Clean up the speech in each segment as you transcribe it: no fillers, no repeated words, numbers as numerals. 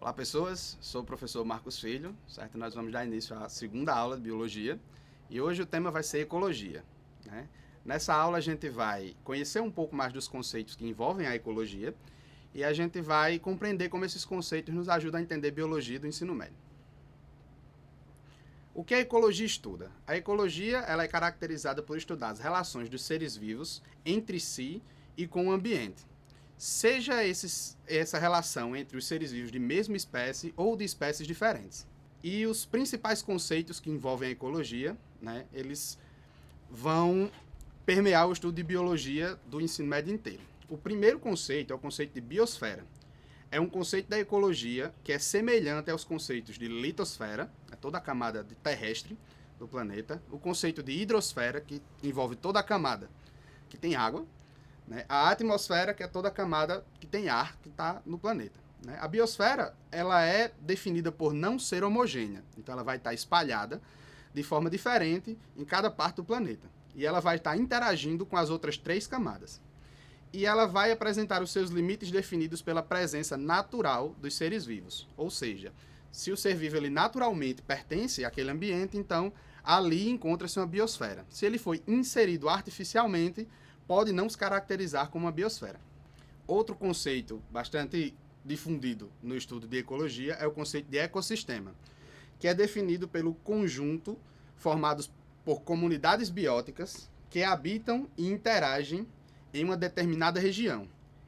Olá pessoas, sou o professor Marcos Filho, certo? Nós vamos dar início à segunda aula de Biologia e hoje o tema vai ser Ecologia, né? Nessa aula a gente vai conhecer um pouco mais dos conceitos que envolvem a ecologia e a gente vai compreender como esses conceitos nos ajudam a entender Biologia do ensino médio. O que a ecologia estuda? A ecologia ela é caracterizada por estudar as relações dos seres vivos entre si e com o ambiente. Seja essa relação entre os seres vivos de mesma espécie ou de espécies diferentes. E os principais conceitos que envolvem a ecologia, né, eles vão permear o estudo de biologia do ensino médio inteiro. O primeiro conceito é o conceito de biosfera. É um conceito da ecologia que é semelhante aos conceitos de litosfera, é toda a camada terrestre do planeta, o conceito de hidrosfera, que envolve toda a camada que tem água, né? A atmosfera, que é toda a camada que tem ar, que está no planeta. Né? A biosfera ela é definida por não ser homogênea, então ela vai estar espalhada de forma diferente em cada parte do planeta. E ela vai estar interagindo com as outras três camadas. E ela vai apresentar os seus limites definidos pela presença natural dos seres vivos. Ou seja, se o ser vivo ele naturalmente pertence àquele ambiente, então ali encontra-se uma biosfera. Se ele foi inserido artificialmente, pode não se caracterizar como uma biosfera. Outro conceito bastante difundido no estudo de ecologia é o conceito de ecossistema, que é definido pelo conjunto formados por comunidades bióticas que habitam e interagem em uma determinada região,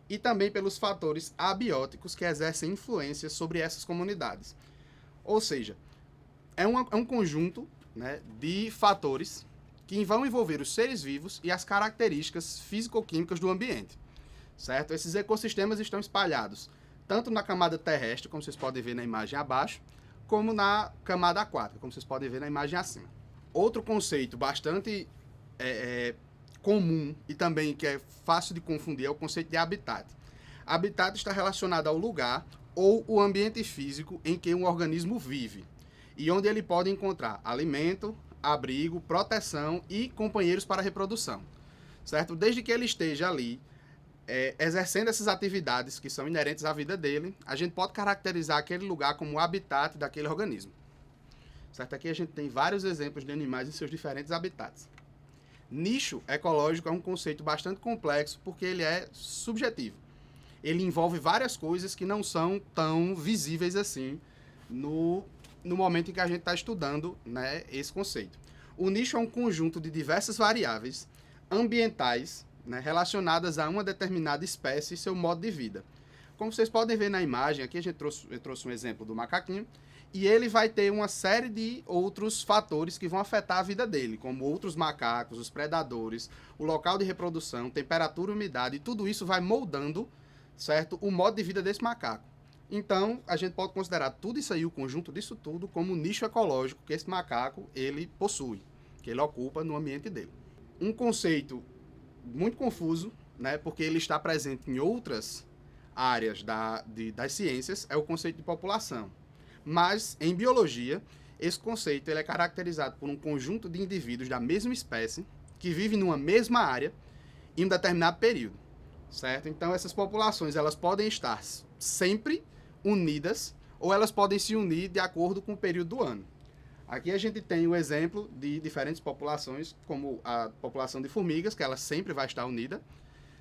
e também pelos fatores abióticos que exercem influência sobre essas comunidades. Ou seja, é um conjunto, né, de fatores que vão envolver os seres vivos e as características físico-químicas do ambiente, certo? Esses ecossistemas estão espalhados tanto na camada terrestre, como vocês podem ver na imagem abaixo, como na camada aquática, como vocês podem ver na imagem acima. Outro conceito bastante comum e também que é fácil de confundir é o conceito de habitat. Habitat está relacionado ao lugar ou o ambiente físico em que um organismo vive e onde ele pode encontrar alimento, abrigo, proteção e companheiros para a reprodução, certo? Desde que ele esteja ali exercendo essas atividades que são inerentes à vida dele, a gente pode caracterizar aquele lugar como o habitat daquele organismo, certo? Aqui a gente tem vários exemplos de animais em seus diferentes habitats. Nicho ecológico é um conceito bastante complexo porque ele é subjetivo. Ele envolve várias coisas que não são tão visíveis assim no momento em que a gente está estudando, né, esse conceito. O nicho é um conjunto de diversas variáveis ambientais, né, relacionadas a uma determinada espécie e seu modo de vida. Como vocês podem ver na imagem, aqui eu trouxe um exemplo do macaquinho, e ele vai ter uma série de outros fatores que vão afetar a vida dele, como outros macacos, os predadores, o local de reprodução, temperatura, umidade, e tudo isso vai moldando, certo, o modo de vida desse macaco. Então, a gente pode considerar tudo isso aí, o conjunto disso tudo, como um nicho ecológico que esse macaco ele possui, que ele ocupa no ambiente dele. Um conceito muito confuso, né, porque ele está presente em outras áreas das ciências, é o conceito de população. Mas, em biologia, esse conceito ele é caracterizado por um conjunto de indivíduos da mesma espécie que vivem numa mesma área em um determinado período, certo? Então, essas populações elas podem estar sempre unidas ou elas podem se unir de acordo com o período do ano. Aqui a gente tem o exemplo de diferentes populações, como a população de formigas, que ela sempre vai estar unida,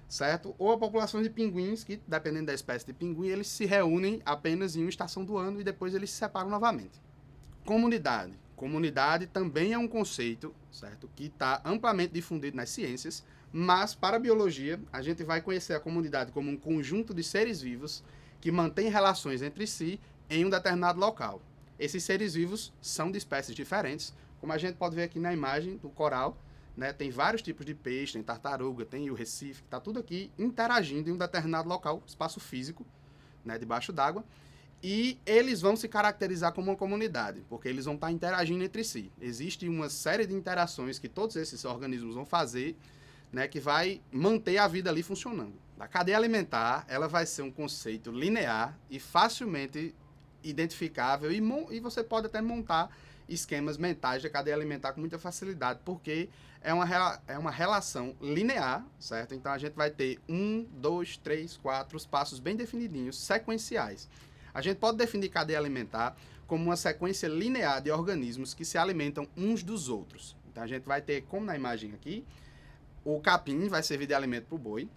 certo? Ou a população de pinguins, que dependendo da espécie de pinguim, eles se reúnem apenas em uma estação do ano e depois eles se separam novamente. Comunidade. Comunidade também é um conceito, certo? Que está amplamente difundido nas ciências, mas para a biologia a gente vai conhecer a comunidade como um conjunto de seres vivos que mantém relações entre si em um determinado local. Esses seres vivos são de espécies diferentes, como a gente pode ver aqui na imagem do coral, né? Tem vários tipos de peixe, tem tartaruga, tem o recife, está tudo aqui interagindo em um determinado local, espaço físico, né, debaixo d'água, e eles vão se caracterizar como uma comunidade, porque eles vão estar interagindo entre si. Existe uma série de interações que todos esses organismos vão fazer, né, que vai manter a vida ali funcionando. A cadeia alimentar ela vai ser um conceito linear e facilmente identificável e você pode até montar esquemas mentais da cadeia alimentar com muita facilidade, porque é uma relação linear, certo? Então a gente vai ter 1, 2, 3, 4 os passos bem definidinhos, sequenciais. A gente pode definir cadeia alimentar como uma sequência linear de organismos que se alimentam uns dos outros. Então, a gente vai ter, como na imagem aqui, o capim vai servir de alimento para o boi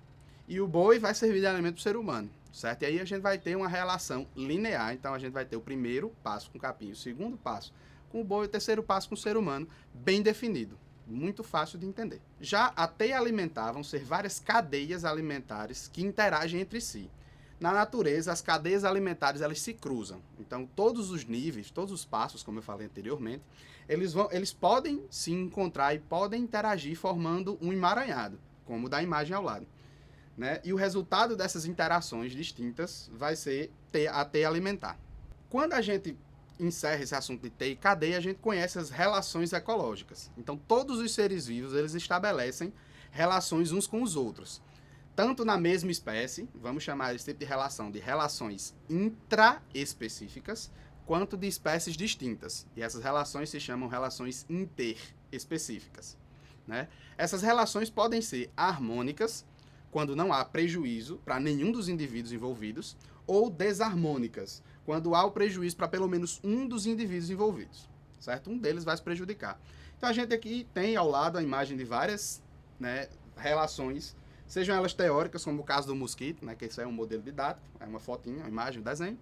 e o boi vai servir de alimento para o ser humano, certo? E aí a gente vai ter uma relação linear. Então, a gente vai ter o primeiro passo com o capim, o segundo passo com o boi, o terceiro passo com o ser humano, bem definido. Muito fácil de entender. Já a teia alimentar vão ser várias cadeias alimentares que interagem entre si. Na natureza, as cadeias alimentares elas se cruzam. Então, todos os níveis, todos os passos, como eu falei anteriormente, eles podem se encontrar e podem interagir formando um emaranhado, como da imagem ao lado, né? E o resultado dessas interações distintas vai ser a teia alimentar. Quando a gente encerra esse assunto de teia e cadeia, a gente conhece as relações ecológicas. Então, todos os seres vivos eles estabelecem relações uns com os outros. Tanto na mesma espécie, vamos chamar esse tipo de relação de relações intraespecíficas, quanto de espécies distintas. E essas relações se chamam relações interespecíficas, né? Essas relações podem ser harmônicas, quando não há prejuízo para nenhum dos indivíduos envolvidos, ou desarmônicas, quando há o prejuízo para pelo menos um dos indivíduos envolvidos, certo? Um deles vai se prejudicar. Então, a gente aqui tem ao lado a imagem de várias, né, relações, sejam elas teóricas, como o caso do mosquito, né, que isso é um modelo didático, é uma fotinha, uma imagem, um desenho,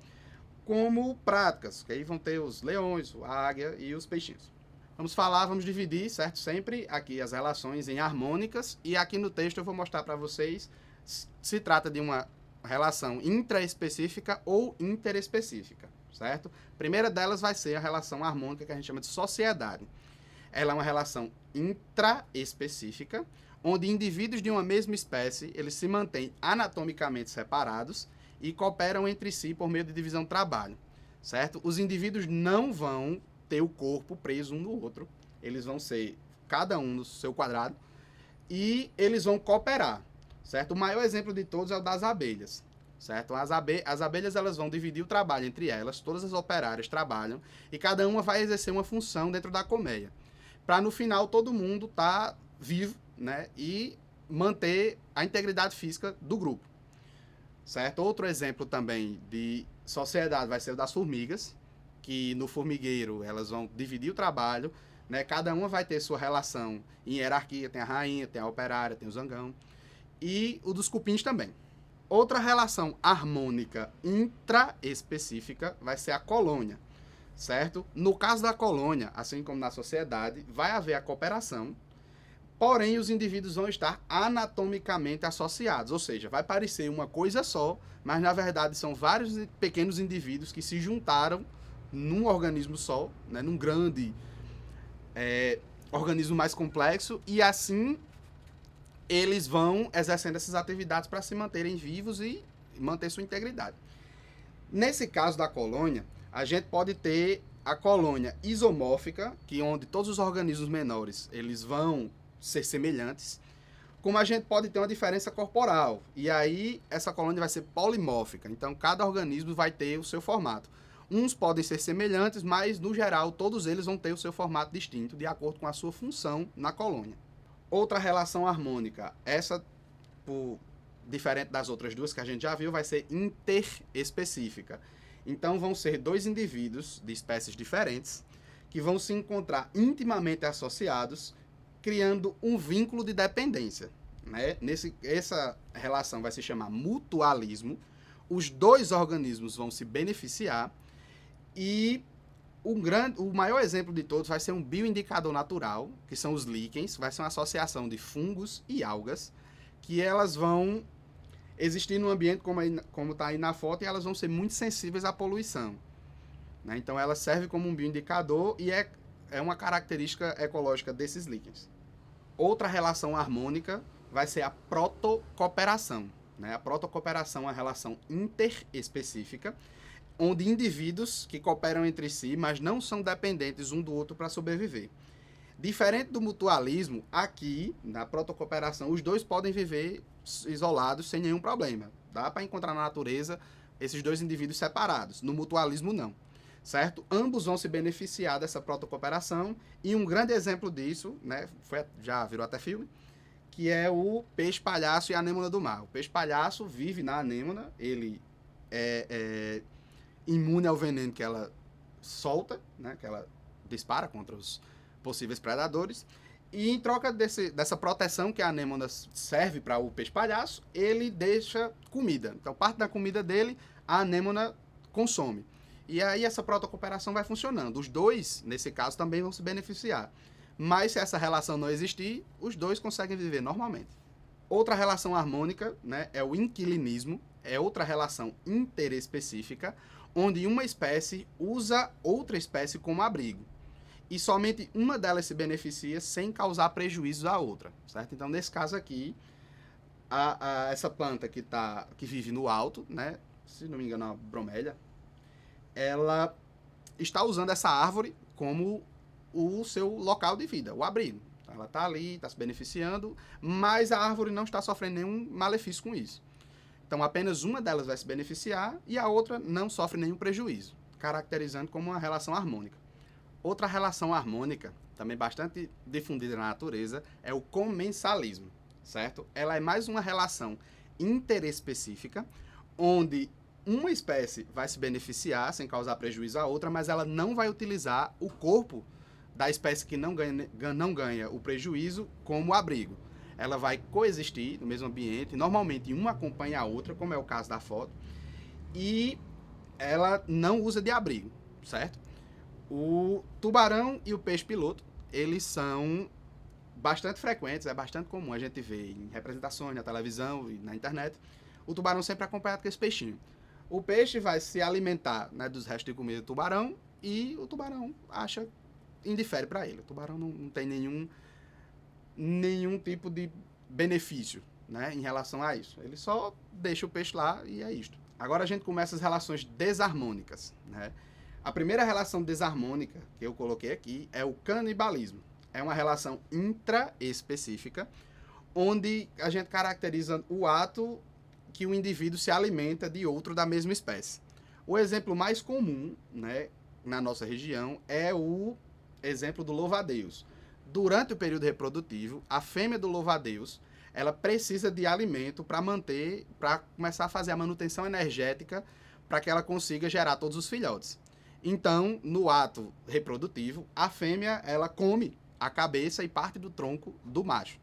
como práticas, que aí vão ter os leões, a águia e os peixinhos. Vamos dividir, certo? Sempre aqui as relações em harmônicas, e aqui no texto eu vou mostrar para vocês se trata de uma relação intraespecífica ou interespecífica, certo? A primeira delas vai ser a relação harmônica, que a gente chama de sociedade. Ela é uma relação intraespecífica, onde indivíduos de uma mesma espécie, eles se mantêm anatomicamente separados e cooperam entre si por meio de divisão do trabalho, certo? Os indivíduos não vão ter o corpo preso um no outro, eles vão ser cada um no seu quadrado e eles vão cooperar, certo? O maior exemplo de todos é o das abelhas, certo? As abelhas elas vão dividir o trabalho entre elas, todas as operárias trabalham e cada uma vai exercer uma função dentro da colmeia, para no final todo mundo estar vivo, né, e manter a integridade física do grupo, certo? Outro exemplo também de sociedade vai ser o das formigas, que no formigueiro elas vão dividir o trabalho, né? Cada uma vai ter sua relação em hierarquia, tem a rainha, tem a operária, tem o zangão, e o dos cupins também. Outra relação harmônica intraespecífica vai ser a colônia, certo? No caso da colônia, assim como na sociedade, vai haver a cooperação, porém os indivíduos vão estar anatomicamente associados, ou seja, vai parecer uma coisa só, mas na verdade são vários pequenos indivíduos que se juntaram num organismo só, né, num grande organismo mais complexo, e assim eles vão exercendo essas atividades para se manterem vivos e manter sua integridade. Nesse caso da colônia, a gente pode ter a colônia isomórfica, que onde todos os organismos menores eles vão ser semelhantes, como a gente pode ter uma diferença corporal, e aí essa colônia vai ser polimórfica, então cada organismo vai ter o seu formato. Uns podem ser semelhantes, mas no geral todos eles vão ter o seu formato distinto, de acordo com a sua função na colônia. Outra relação harmônica, essa, diferente das outras duas que a gente já viu, vai ser interespecífica. Então vão ser dois indivíduos de espécies diferentes que vão se encontrar intimamente associados, criando um vínculo de dependência, né? Essa relação vai se chamar mutualismo. Os dois organismos vão se beneficiar e o maior exemplo de todos vai ser um bioindicador natural, que são os líquens, vai ser uma associação de fungos e algas, que elas vão existir no ambiente como está aí na foto, e elas vão ser muito sensíveis à poluição, né? Então ela serve como um bioindicador e é uma característica ecológica desses líquens. Outra relação harmônica vai ser a protocooperação, né? A protocooperação é uma relação interespecífica, onde indivíduos que cooperam entre si, mas não são dependentes um do outro para sobreviver. Diferente do mutualismo, aqui, na protocooperação, os dois podem viver isolados sem nenhum problema. Dá para encontrar na natureza esses dois indivíduos separados. No mutualismo, não. Certo? Ambos vão se beneficiar dessa protocooperação, e um grande exemplo disso, né, já virou até filme, que é o peixe-palhaço e a anêmona do mar. O peixe-palhaço vive na anêmona, ele imune ao veneno que ela solta, né, que ela dispara contra os possíveis predadores. E em troca dessa proteção que a anêmona serve para o peixe palhaço, ele deixa comida. Então, parte da comida dele, a anêmona consome. E aí essa protocooperação vai funcionando. Os dois, nesse caso, também vão se beneficiar. Mas se essa relação não existir, os dois conseguem viver normalmente. Outra relação harmônica, né, é o inquilinismo. É outra relação interespecífica, onde uma espécie usa outra espécie como abrigo. E somente uma delas se beneficia sem causar prejuízos à outra, certo? Então, nesse caso aqui, essa planta que vive no alto, né, se não me engano, a bromélia, ela está usando essa árvore como o seu local de vida, o abrigo. Então, ela está ali, está se beneficiando, mas a árvore não está sofrendo nenhum malefício com isso. Então, apenas uma delas vai se beneficiar e a outra não sofre nenhum prejuízo, caracterizando como uma relação harmônica. Outra relação harmônica, também bastante difundida na natureza, é o comensalismo, certo? Ela é mais uma relação interespecífica, onde uma espécie vai se beneficiar sem causar prejuízo à outra, mas ela não vai utilizar o corpo da espécie que não ganha o prejuízo como abrigo. Ela vai coexistir no mesmo ambiente, normalmente uma acompanha a outra, como é o caso da foto, e ela não usa de abrigo, certo? O tubarão e o peixe-piloto, eles são bastante frequentes, é bastante comum a gente ver em representações na televisão e na internet, o tubarão sempre acompanhado com esse peixinho. O peixe vai se alimentar, né, dos restos de comida do tubarão e o tubarão indifere para ele. O tubarão não tem nenhum tipo de benefício, né, em relação a isso. Ele só deixa o peixe lá e é isto. Agora a gente começa as relações desarmônicas, né? A primeira relação desarmônica que eu coloquei aqui é o canibalismo. É uma relação intraespecífica, onde a gente caracteriza o ato que o indivíduo se alimenta de outro da mesma espécie. O exemplo mais comum, né, na nossa região é o exemplo do louva-a-Deus. Durante o período reprodutivo, a fêmea do louva-a-Deus, ela precisa de alimento para começar a fazer a manutenção energética para que ela consiga gerar todos os filhotes. Então, no ato reprodutivo, a fêmea, ela come a cabeça e parte do tronco do macho,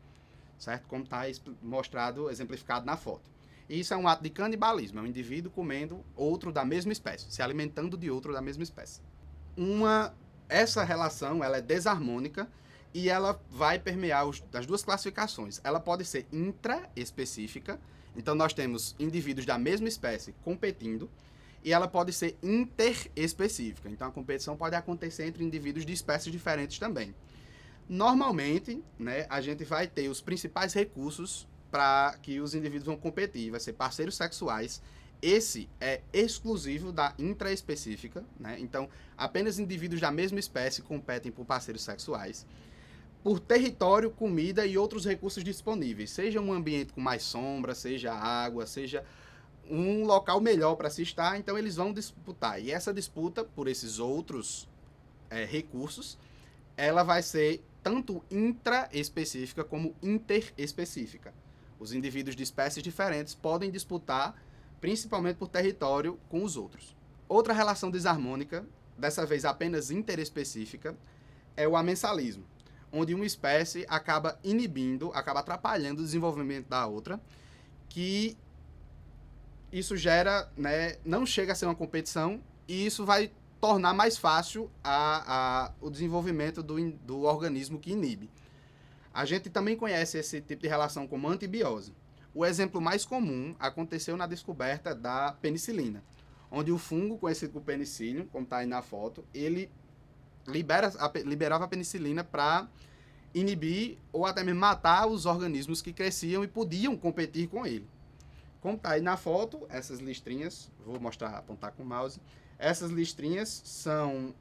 certo? Como está mostrado, exemplificado na foto. E isso é um ato de canibalismo, é um indivíduo comendo outro da mesma espécie, se alimentando de outro da mesma espécie. Essa relação, ela é desarmônica e ela vai permear as duas classificações. Ela pode ser intraespecífica, então nós temos indivíduos da mesma espécie competindo, e ela pode ser interespecífica. Então, a competição pode acontecer entre indivíduos de espécies diferentes também. Normalmente, né, a gente vai ter os principais recursos para que os indivíduos vão competir. Vai ser parceiros sexuais. Esse é exclusivo da intraespecífica, né? Então, apenas indivíduos da mesma espécie competem por parceiros sexuais. Por território, comida e outros recursos disponíveis. Seja um ambiente com mais sombra, seja água, seja um local melhor para se estar, então eles vão disputar. E essa disputa por esses outros recursos, ela vai ser tanto intraespecífica como interespecífica. Os indivíduos de espécies diferentes podem disputar, principalmente por território, com os outros. Outra relação desarmônica, dessa vez apenas interespecífica, é o amensalismo, onde uma espécie acaba acaba atrapalhando o desenvolvimento da outra, que isso gera, né, não chega a ser uma competição, e isso vai tornar mais fácil o desenvolvimento do organismo que inibe. A gente também conhece esse tipo de relação como antibiose. O exemplo mais comum aconteceu na descoberta da penicilina, onde o fungo, conhecido como penicillium, como está aí na foto, ele liberava a penicilina para inibir ou até mesmo matar os organismos que cresciam e podiam competir com ele. Como está aí na foto, essas listrinhas, vou mostrar, apontar com o mouse, essas listrinhas são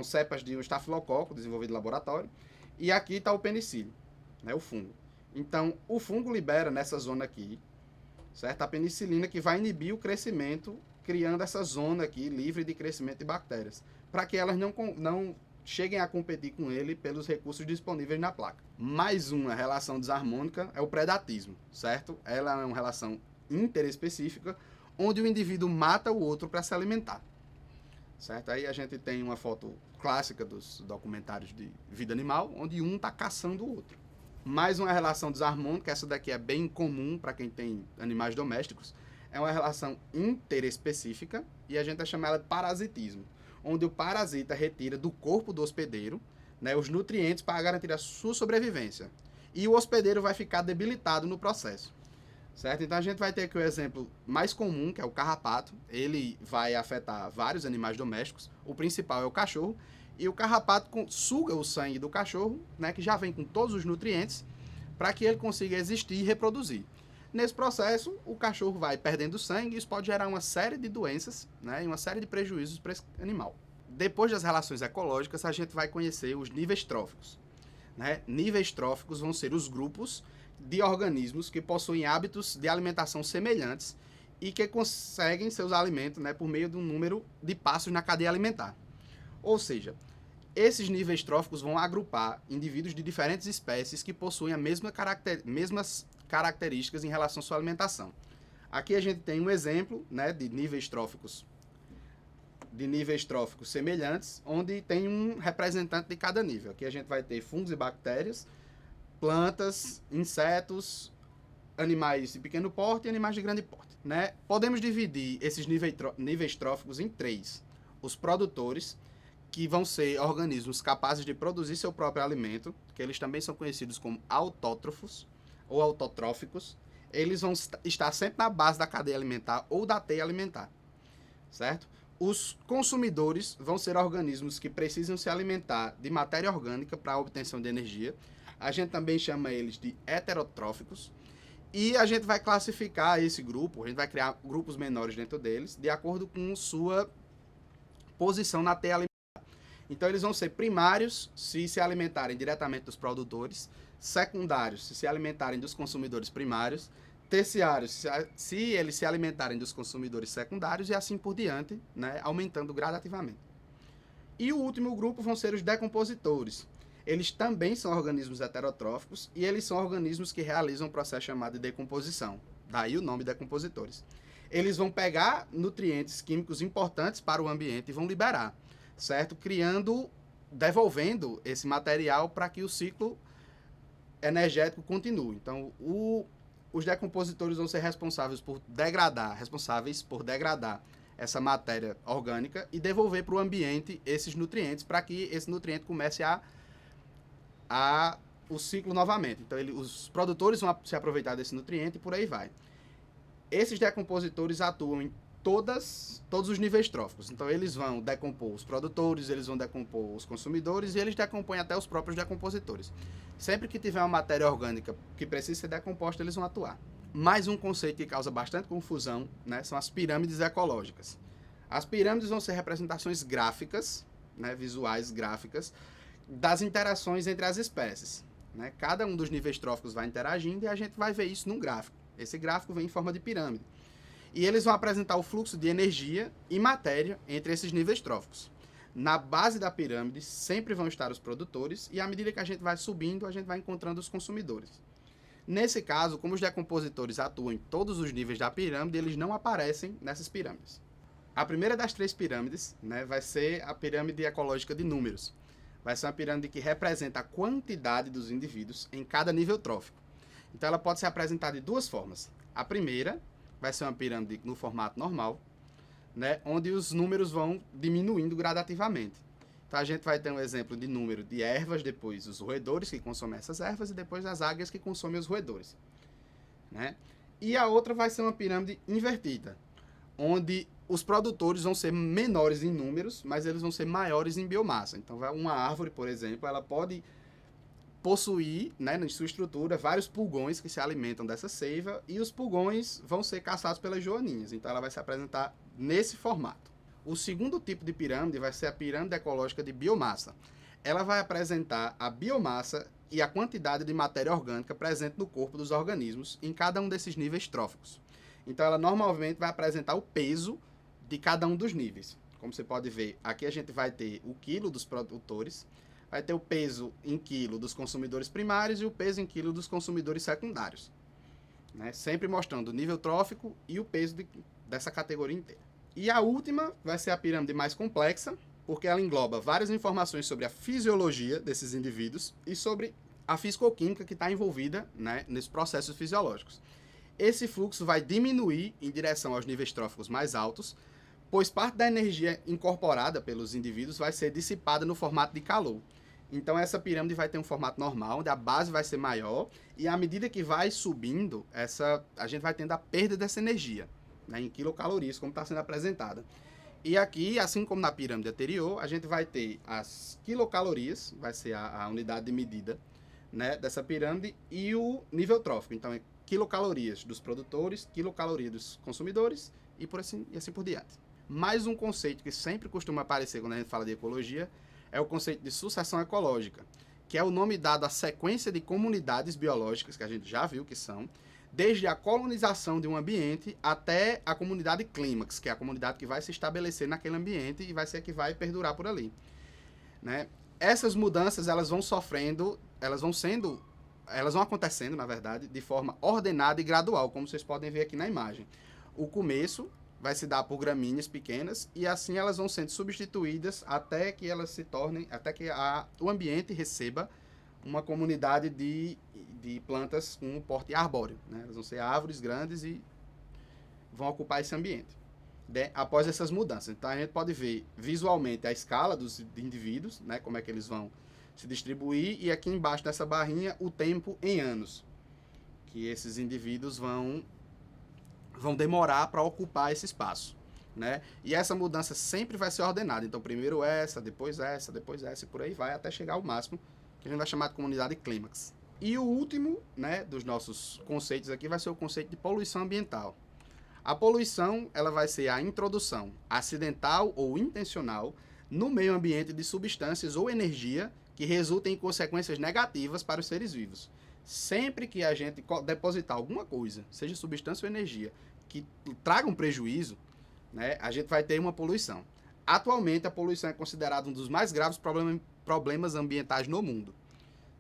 cepas de um estafilococo desenvolvido em laboratório, e aqui está o penicílio, né, o fungo. Então, o fungo libera nessa zona aqui, certo? A penicilina que vai inibir o crescimento, criando essa zona aqui livre de crescimento de bactérias, para que elas não cheguem a competir com ele pelos recursos disponíveis na placa. Mais uma relação desarmônica é o predatismo, certo? Ela é uma relação interespecífica, onde o indivíduo mata o outro para se alimentar. Certo? Aí a gente tem uma foto clássica dos documentários de vida animal, onde um está caçando o outro. Mais uma relação desarmônica, essa daqui é bem comum para quem tem animais domésticos, é uma relação interespecífica e a gente vai chamar ela de parasitismo, onde o parasita retira do corpo do hospedeiro, né, os nutrientes para garantir a sua sobrevivência. E o hospedeiro vai ficar debilitado no processo. Certo? Então a gente vai ter aqui o exemplo mais comum, que é o carrapato. Ele vai afetar vários animais domésticos. O principal é o cachorro. E o carrapato suga o sangue do cachorro, né, que já vem com todos os nutrientes, para que ele consiga existir e reproduzir. Nesse processo, o cachorro vai perdendo sangue e isso pode gerar uma série de doenças, né, e uma série de prejuízos para esse animal. Depois das relações ecológicas, a gente vai conhecer os níveis tróficos. Né? Níveis tróficos vão ser os grupos de organismos que possuem hábitos de alimentação semelhantes e que conseguem seus alimentos, né, por meio de um número de passos na cadeia alimentar. Ou seja, esses níveis tróficos vão agrupar indivíduos de diferentes espécies que possuem as mesmas características em relação à sua alimentação. Aqui a gente tem um exemplo, né, de níveis tróficos semelhantes, onde tem um representante de cada nível. Aqui a gente vai ter fungos e bactérias, plantas, insetos, animais de pequeno porte e animais de grande porte. Né? Podemos dividir esses níveis tróficos em três. Os produtores, que vão ser organismos capazes de produzir seu próprio alimento, que eles também são conhecidos como autótrofos ou autotróficos. Eles vão estar sempre na base da cadeia alimentar ou da teia alimentar, certo? Os consumidores vão ser organismos que precisam se alimentar de matéria orgânica para a obtenção de energia. A gente também chama eles de heterotróficos. E a gente vai classificar esse grupo, a gente vai criar grupos menores dentro deles, de acordo com sua posição na teia alimentar. Então, eles vão ser primários se alimentarem diretamente dos produtores, secundários se alimentarem dos consumidores primários, terciários se eles se alimentarem dos consumidores secundários e assim por diante, né, aumentando gradativamente. E o último grupo vão ser os decompositores. Eles também são organismos heterotróficos e eles são organismos que realizam um processo chamado de decomposição. Daí o nome decompositores. Eles vão pegar nutrientes químicos importantes para o ambiente e vão liberar, certo? Devolvendo esse material para que o ciclo energético continue. Então, os decompositores vão ser responsáveis por degradar essa matéria orgânica e devolver para o ambiente esses nutrientes para que esse nutriente comece o ciclo novamente. Então, os produtores vão se aproveitar desse nutriente e por aí vai. Esses decompositores atuam em todos os níveis tróficos. Então, eles vão decompor os produtores, eles vão decompor os consumidores e eles decompõem até os próprios decompositores. Sempre que tiver uma matéria orgânica que precisa ser decomposta, eles vão atuar. Mais um conceito que causa bastante confusão, né, são as pirâmides ecológicas. As pirâmides vão ser representações gráficas, né, visuais gráficas, das interações entre as espécies. Né? Cada um dos níveis tróficos vai interagindo e a gente vai ver isso num gráfico. Esse gráfico vem em forma de pirâmide. E eles vão apresentar o fluxo de energia e matéria entre esses níveis tróficos. Na base da pirâmide sempre vão estar os produtores e à medida que a gente vai subindo, a gente vai encontrando os consumidores. Nesse caso, como os decompositores atuam em todos os níveis da pirâmide, eles não aparecem nessas pirâmides. A primeira das três pirâmides, né, vai ser a pirâmide ecológica de números. Vai ser uma pirâmide que representa a quantidade dos indivíduos em cada nível trófico. Então ela pode ser apresentada de duas formas. A primeira vai ser uma pirâmide no formato normal, né, onde os números vão diminuindo gradativamente. Então a gente vai ter um exemplo de número de ervas, depois os roedores que consomem essas ervas e depois as águias que consomem os roedores. Né? E a outra vai ser uma pirâmide invertida, onde os produtores vão ser menores em números, mas eles vão ser maiores em biomassa. Então uma árvore, por exemplo, ela pode possuir, né, na sua estrutura, vários pulgões que se alimentam dessa seiva e os pulgões vão ser caçados pelas joaninhas. Então ela vai se apresentar nesse formato. O segundo tipo de pirâmide vai ser a pirâmide ecológica de biomassa. Ela vai apresentar a biomassa e a quantidade de matéria orgânica presente no corpo dos organismos em cada um desses níveis tróficos. Então ela normalmente vai apresentar o peso de cada um dos níveis. Como você pode ver, aqui a gente vai ter o quilo dos produtores, vai ter o peso em quilo dos consumidores primários e o peso em quilo dos consumidores secundários. né? Sempre mostrando o nível trófico e o peso dessa categoria inteira. E a última vai ser a pirâmide mais complexa, porque ela engloba várias informações sobre a fisiologia desses indivíduos e sobre a fisicoquímica que está envolvida, né, nesses processos fisiológicos. Esse fluxo vai diminuir em direção aos níveis tróficos mais altos, pois parte da energia incorporada pelos indivíduos vai ser dissipada no formato de calor. Então essa pirâmide vai ter um formato normal, onde a base vai ser maior, e à medida que vai subindo, a gente vai tendo a perda dessa energia, né, em quilocalorias, como está sendo apresentada. E aqui, assim como na pirâmide anterior, a gente vai ter as quilocalorias, vai ser a unidade de medida, né, dessa pirâmide, e o nível trófico. Então é quilocalorias dos produtores, quilocalorias dos consumidores e assim por diante. Mais um conceito que sempre costuma aparecer quando a gente fala de ecologia é o conceito de sucessão ecológica, que é o nome dado à sequência de comunidades biológicas, que a gente já viu que são, desde a colonização de um ambiente até a comunidade clímax, que é a comunidade que vai se estabelecer naquele ambiente e vai ser a que vai perdurar por ali, né? Essas mudanças, elas vão acontecendo, na verdade, de forma ordenada e gradual, como vocês podem ver aqui na imagem. O começo vai se dar por gramíneas pequenas e assim elas vão sendo substituídas até que elas se tornem, o ambiente receba uma comunidade de plantas com um porte arbóreo, né? Elas vão ser árvores grandes e vão ocupar esse ambiente, né, após essas mudanças. Então a gente pode ver visualmente a escala dos indivíduos, né, como é que eles vão se distribuir, e aqui embaixo dessa barrinha o tempo em anos que esses indivíduos vão demorar para ocupar esse espaço, né? E essa mudança sempre vai ser ordenada. Então primeiro essa, depois essa e por aí vai até chegar ao máximo, que a gente vai chamar de comunidade clímax. E o último, né, dos nossos conceitos aqui vai ser o conceito de poluição ambiental. A poluição, ela vai ser a introdução acidental ou intencional no meio ambiente de substâncias ou energia que resultem em consequências negativas para os seres vivos. Sempre que a gente depositar alguma coisa, seja substância ou energia, que traga um prejuízo, né, a gente vai ter uma poluição. Atualmente, a poluição é considerada um dos mais graves problemas ambientais no mundo.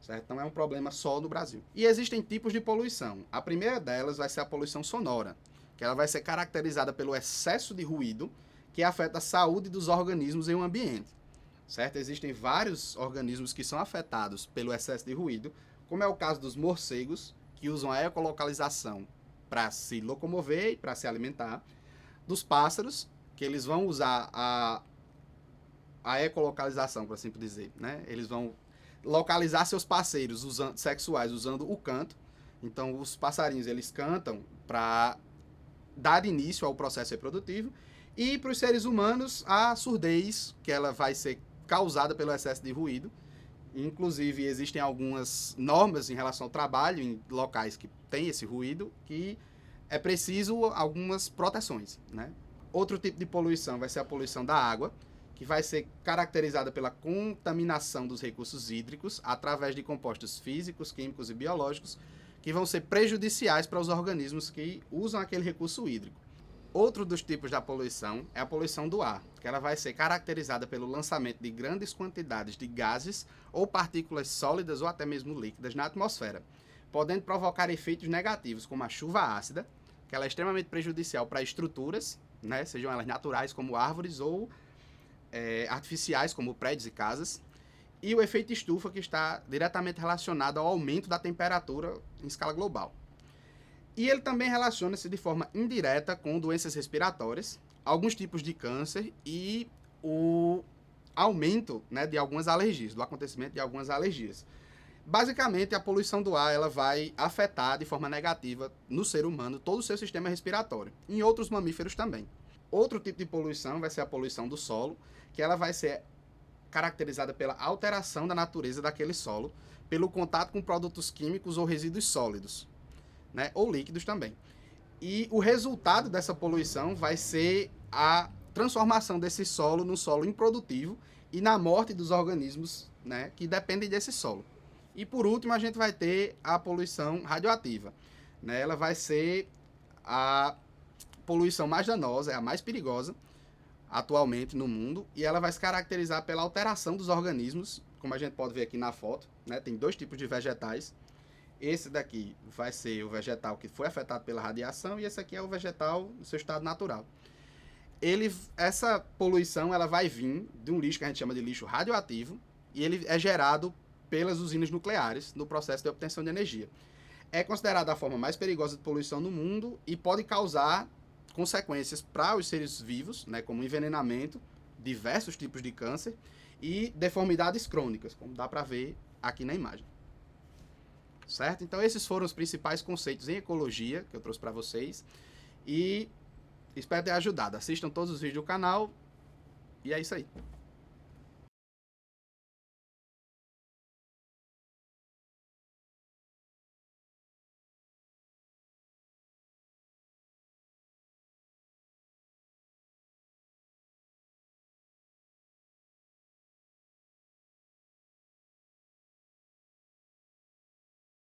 Certo? Não é um problema só no Brasil. E existem tipos de poluição. A primeira delas vai ser a poluição sonora, que ela vai ser caracterizada pelo excesso de ruído que afeta a saúde dos organismos em um ambiente. Certo? Existem vários organismos que são afetados pelo excesso de ruído, como é o caso dos morcegos, que usam a ecolocalização para se locomover e para se alimentar, dos pássaros, que eles vão usar a ecolocalização, por assim dizer, né? Eles vão localizar seus parceiros sexuais usando o canto. Então, os passarinhos, eles cantam para dar início ao processo reprodutivo. E para os seres humanos, a surdez, que ela vai ser causada pelo excesso de ruído. Inclusive, existem algumas normas em relação ao trabalho em locais que tem esse ruído, que é preciso algumas proteções, né? Outro tipo de poluição vai ser a poluição da água, que vai ser caracterizada pela contaminação dos recursos hídricos através de compostos físicos, químicos e biológicos que vão ser prejudiciais para os organismos que usam aquele recurso hídrico. Outro dos tipos da poluição é a poluição do ar, que ela vai ser caracterizada pelo lançamento de grandes quantidades de gases ou partículas sólidas ou até mesmo líquidas na atmosfera, podendo provocar efeitos negativos, como a chuva ácida, que ela é extremamente prejudicial para estruturas, né, sejam elas naturais como árvores ou artificiais como prédios e casas, e o efeito estufa, que está diretamente relacionado ao aumento da temperatura em escala global. E ele também relaciona-se de forma indireta com doenças respiratórias, alguns tipos de câncer e o aumento, né, de algumas alergias, do acontecimento de algumas alergias. Basicamente, a poluição do ar ela vai afetar de forma negativa no ser humano todo o seu sistema respiratório, em outros mamíferos também. Outro tipo de poluição vai ser a poluição do solo, que ela vai ser caracterizada pela alteração da natureza daquele solo, pelo contato com produtos químicos ou resíduos sólidos, né, ou líquidos também. E o resultado dessa poluição vai ser a transformação desse solo num solo improdutivo e na morte dos organismos, né, que dependem desse solo. E por último, a gente vai ter a poluição radioativa, né? Ela vai ser a poluição mais danosa, é a mais perigosa atualmente no mundo, e ela vai se caracterizar pela alteração dos organismos, como a gente pode ver aqui na foto, né? Tem dois tipos de vegetais. Esse daqui vai ser o vegetal que foi afetado pela radiação e esse aqui é o vegetal no seu estado natural. Essa poluição ela vai vir de um lixo que a gente chama de lixo radioativo e ele é gerado pelas usinas nucleares no processo de obtenção de energia. É considerada a forma mais perigosa de poluição no mundo e pode causar consequências para os seres vivos, né, como envenenamento, diversos tipos de câncer e deformidades crônicas, como dá para ver aqui na imagem. Certo? Então esses foram os principais conceitos em ecologia que eu trouxe para vocês e espero ter ajudado. Assistam todos os vídeos do canal e é isso aí.